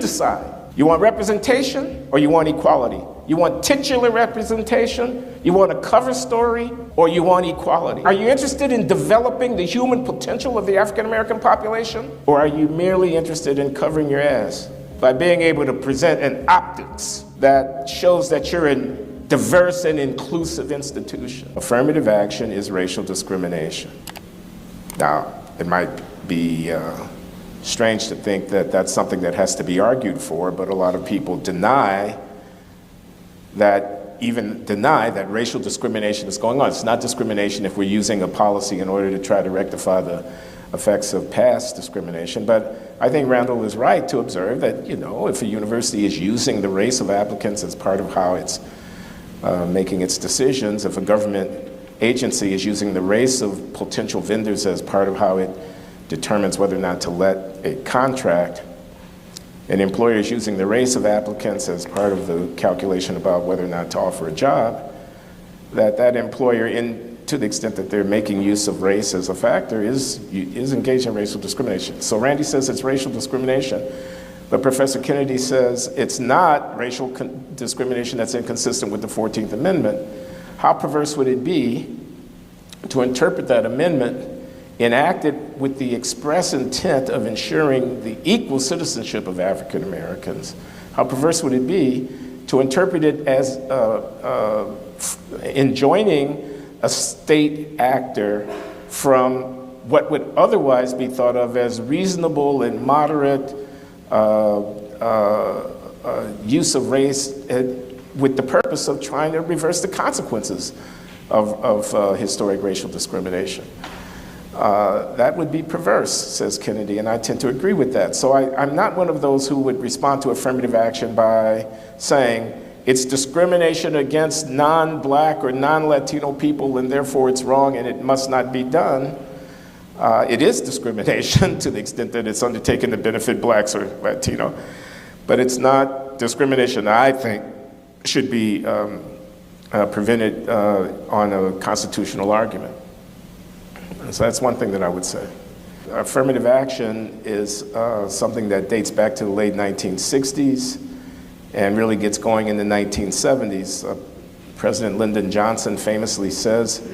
decide. You want representation or you want equality? You want titular representation? You want a cover story or you want equality? Are you interested in developing the human potential of the African American population? Or are you merely interested in covering your ass by being able to present an optics that shows that you're a diverse and inclusive institution? Affirmative action is racial discrimination. Now, it might be strange to think that that's something that has to be argued for, but a lot of people deny that racial discrimination is going on. It's not discrimination if we're using a policy in order to try to rectify the effects of past discrimination. But I think Randall is right to observe that, if a university is using the race of applicants as part of how it's making its decisions, if a government agency is using the race of potential vendors as part of how it determines whether or not to let a contract, an employer is using the race of applicants as part of the calculation about whether or not to offer a job, that employer, to the extent that they're making use of race as a factor, is engaged in racial discrimination. So Randy says it's racial discrimination, but Professor Kennedy says it's not racial discrimination that's inconsistent with the 14th Amendment. How perverse would it be to interpret that amendment enacted with the express intent of ensuring the equal citizenship of African Americans? How perverse would it be to interpret it as enjoining a state actor from what would otherwise be thought of as reasonable and moderate use of race with the purpose of trying to reverse the consequences of historic racial discrimination? That would be perverse, says Kennedy, and I tend to agree with that. So I'm not one of those who would respond to affirmative action by saying it's discrimination against non-Black or non-Latino people and therefore it's wrong and it must not be done. It is discrimination to the extent that it's undertaken to benefit Blacks or Latino, but it's not discrimination I think should be prevented on a constitutional argument. So that's one thing that I would say. Affirmative action is something that dates back to the late 1960s and really gets going in the 1970s. President Lyndon Johnson famously says,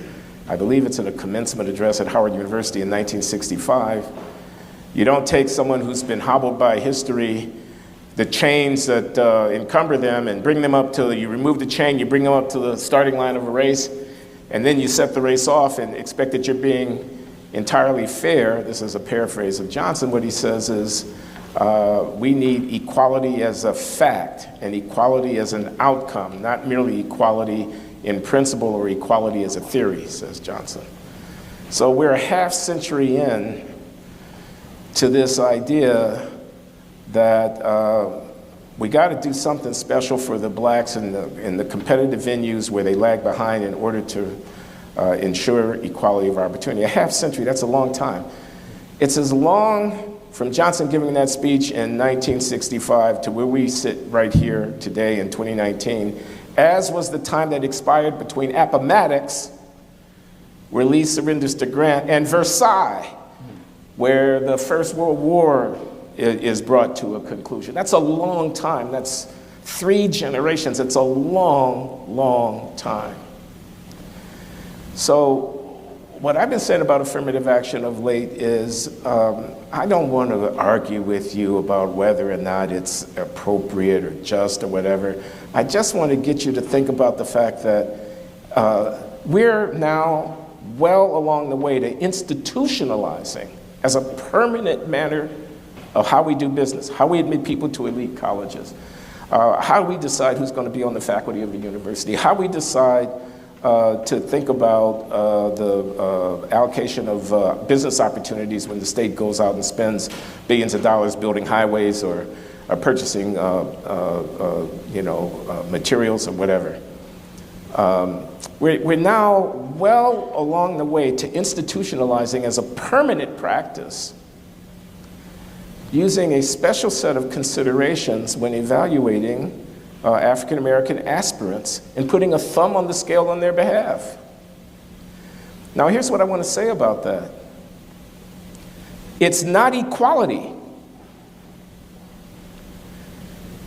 I believe it's in a commencement address at Howard University in 1965, you don't take someone who's been hobbled by history, the chains that encumber them, and bring them up to, you remove the chain, you bring them up to the starting line of a race, and then you set the race off and expect that you're being entirely fair. This is a paraphrase of Johnson. What he says is, we need equality as a fact and equality as an outcome, not merely equality in principle or equality as a theory, says Johnson. So we're a half century in to this idea that we got to do something special for the Blacks in the competitive venues where they lag behind in order to ensure equality of opportunity. A half century, that's a long time. It's as long from Johnson giving that speech in 1965 to where we sit right here today in 2019, as was the time that expired between Appomattox, where Lee surrenders to Grant, and Versailles, where the First World War is brought to a conclusion. That's a long time. That's 3 generations. It's a long, long time. So what I've been saying about affirmative action of late is I don't want to argue with you about whether or not it's appropriate or just or whatever. I just want to get you to think about the fact that we're now well along the way to institutionalizing as a permanent manner of how we do business, how we admit people to elite colleges, how we decide who's going to be on the faculty of a university, how we decide to think about the allocation of business opportunities when the state goes out and spends billions of dollars building highways or purchasing materials or whatever. We're now well along the way to institutionalizing as a permanent practice, using a special set of considerations when evaluating African American aspirants and putting a thumb on the scale on their behalf. Now here's what I want to say about that. It's not equality.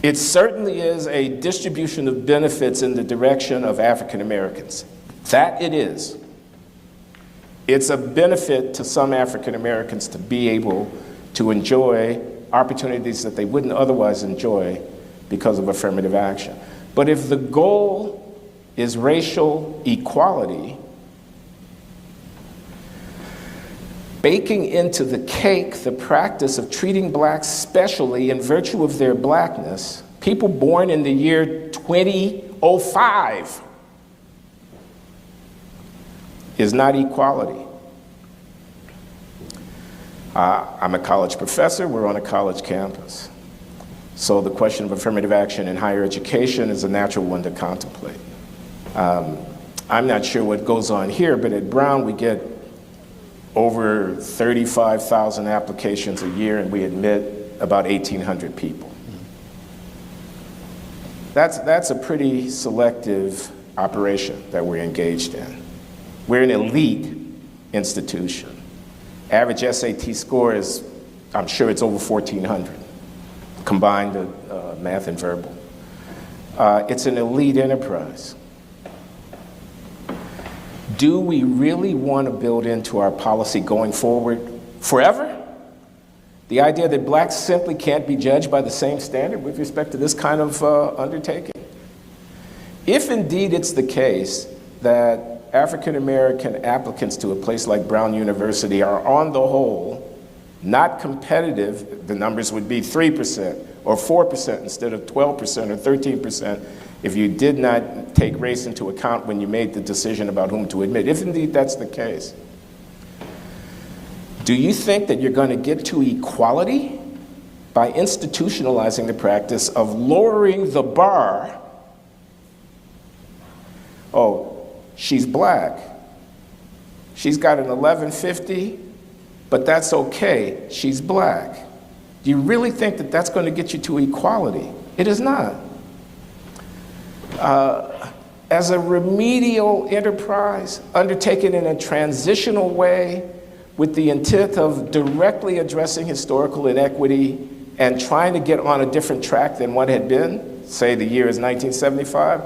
It certainly is a distribution of benefits in the direction of African Americans. That it is. It's a benefit to some African Americans to be able to enjoy opportunities that they wouldn't otherwise enjoy because of affirmative action. But if the goal is racial equality, baking into the cake the practice of treating blacks specially in virtue of their blackness, people born in the year 2005 is not equality. I'm a college professor, we're on a college campus. So the question of affirmative action in higher education is a natural one to contemplate. I'm not sure what goes on here, but at Brown we get over 35,000 applications a year and we admit about 1,800 people. That's a pretty selective operation that we're engaged in. We're an elite institution. Average SAT score is, I'm sure it's over 1,400, combined math and verbal. It's an elite enterprise. Do we really want to build into our policy going forward forever the idea that blacks simply can't be judged by the same standard with respect to this kind of undertaking? If indeed it's the case that African American applicants to a place like Brown University are on the whole not competitive, the numbers would be 3% or 4% instead of 12% or 13% if you did not take race into account when you made the decision about whom to admit. If indeed that's the case, do you think that you're going to get to equality by institutionalizing the practice of lowering the bar? Oh, she's black. She's got an 1150, but that's okay. She's black. Do you really think that that's going to get you to equality? It is not. As a remedial enterprise undertaken in a transitional way with the intent of directly addressing historical inequity and trying to get on a different track than what had been, say the year is 1975,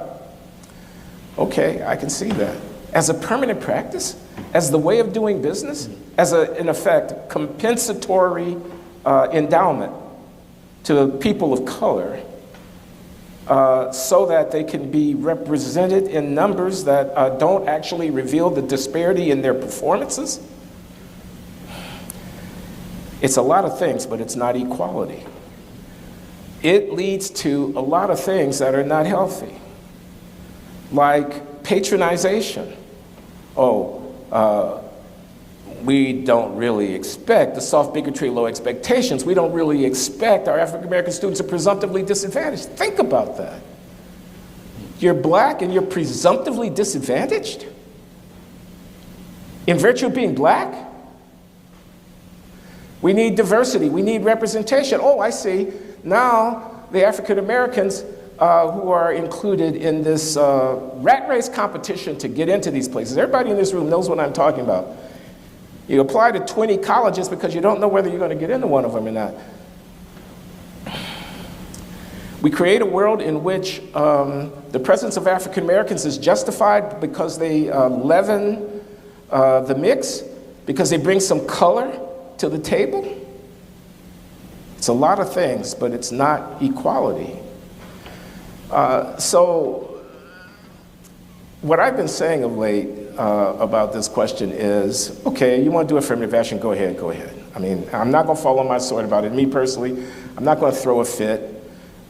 okay, I can see that. As a permanent practice, as the way of doing business, as in effect, compensatory endowment to people of color so that they can be represented in numbers that don't actually reveal the disparity in their performances. It's a lot of things, but it's not equality. It leads to a lot of things that are not healthy, like patronization. We don't really expect the soft bigotry, low expectations. We don't really expect our African American students are presumptively disadvantaged. Think about that. You're black and you're presumptively disadvantaged in virtue of being black? We need diversity, we need representation. Oh, I see. Now the African Americans who are included in this rat race competition to get into these places. Everybody in this room knows what I'm talking about. You apply to 20 colleges because you don't know whether you're going to get into one of them or not. We create a world in which the presence of African Americans is justified because they leaven the mix, because they bring some color to the table. It's a lot of things, but it's not equality. So what I've been saying of late about this question is, okay, you want to do affirmative action, go ahead, go ahead. I mean, I'm not going to fall on my sword about it. Me personally, I'm not going to throw a fit.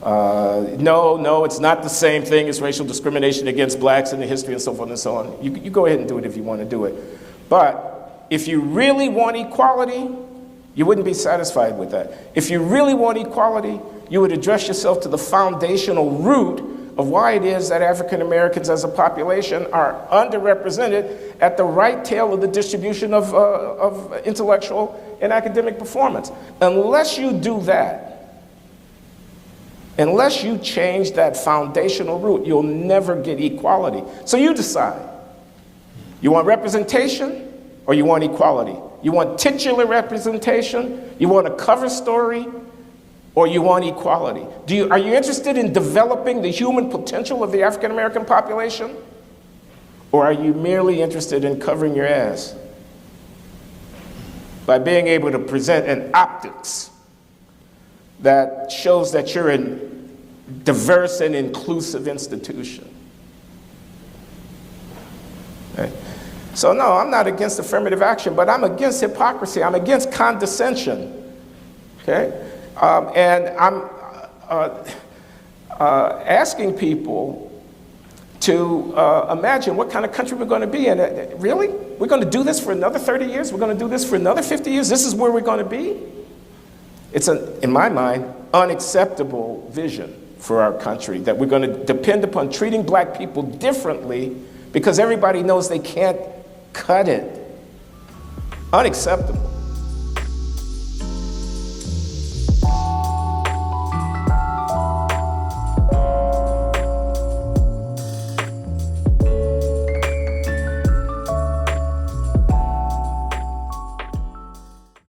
No, it's not the same thing as racial discrimination against blacks in the history and so forth and so on. You go ahead and do it if you want to do it. But if you really want equality, you wouldn't be satisfied with that. If you really want equality, you would address yourself to the foundational root of why it is that African Americans as a population are underrepresented at the right tail of the distribution of intellectual and academic performance. Unless you do that, unless you change that foundational root, you'll never get equality. So you decide. You want representation or you want equality? You want titular representation? You want a cover story? or you want equality? Are you interested in developing the human potential of the African American population? Or are you merely interested in covering your ass by being able to present an optics that shows that you're a diverse and inclusive institution? Okay. So no, I'm not against affirmative action, but I'm against hypocrisy. I'm against condescension. Okay? And I'm asking people to imagine what kind of country we're going to be in. Really? We're going to do this for another 30 years? We're going to do this for another 50 years? This is where we're going to be? It's, in my mind, unacceptable vision for our country, that we're going to depend upon treating black people differently because everybody knows they can't cut it. Unacceptable.